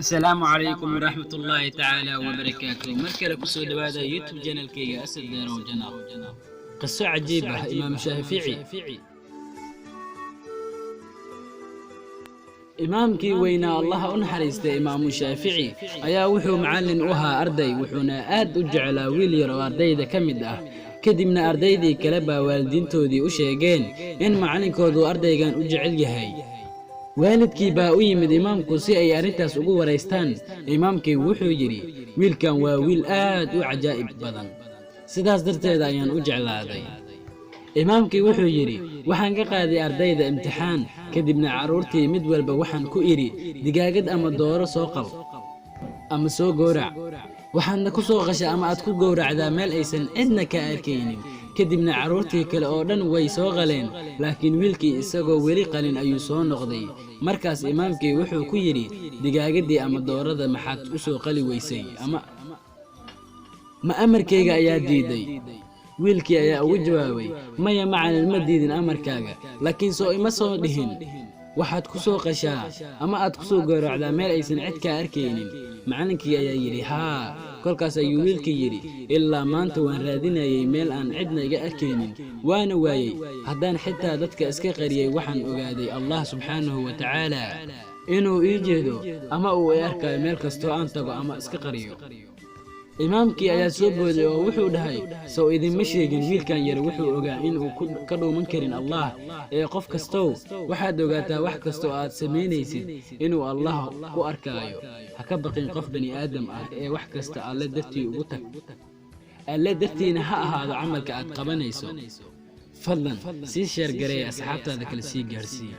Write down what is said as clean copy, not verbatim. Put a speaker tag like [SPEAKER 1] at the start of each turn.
[SPEAKER 1] السلام عليكم ورحمة الله تعالى وبركاته. مركز كسو دوادا يوتيوب channel كيغا أسد ديرو جناب قصة عجيبة. إمام الشافعي إمامكي وينا الله أنحرست إمام الشافعي أيا وحو معلن أوها أردي وحونا آد أجعلا ويلي رو أردي دا كمده كدبنا أرديدي كلبا والدينتودي أشيغين إن معلنكودو أرديغان أجعل يهي waalidkii baa u yimid imaamku si ay arintaas ugu wareystaan. imaamkii wuxuu yiri wiilkan waa wiil aad u cajaa'ib badan, sidaas darteed ayaan u jeclaaday. imaamkii wuxuu yiri waxaan ka qaaday ardayda imtixaan, kadibna caruurtii mid walba waxaan ku iri digaagad ama dooro soo qal ama soo gowrac, waxaadna ku soo qashay ama aad ku gowracdaa meel aysan cidna ka arkaynin. kadibna caruurtii kale oo dhan way soo qaleen, laakiin wiilkii isagoo weli qalin ayuu soo noqday. markaas imaamkii wuxuu ku yiri digaagadii ama doorada maxaad u soo qali weysay, ama amarkayga ayaa diiday. wiilkii ayaa ugu jawaabay maya macalin ma diidin amarkaaga, laakiin soo ima soo dhihin waxaad ku soo qashaa ama aad ku soo gowracdaa meel aysan cid ka arkaynin. macalinkii ayaa yiri haa. kolkaas ayuu wiilkii yiri ilaa maanta waan raadinayay meel aan cidna iga arkaynin, waana waayay. haddaan xitaa dadka iska qariyay waxaan ogaaday allah subxaanahu wa tacaala inuu ii jeedo ama uu i arkayo meel kastoo aan tago ama iska qariyo. imaamkii ayaa soo booday oo wuxuu dhahay sow idinma sheegin wiilkan yar wuxuu ogaa inuu ka dhuuman karin allah. qof kastow waxaad ogaataa wax kastoo aad samaynaysid inuu allah ku arkaayo. ha ka baqin qof bani aadam ah wax kasta alle dartii ugu tag. alle dartiina ha ahaado camalka aad qabanayso. fadlan sii sheer gareey asxaabtaada kale sii gaarsiiya.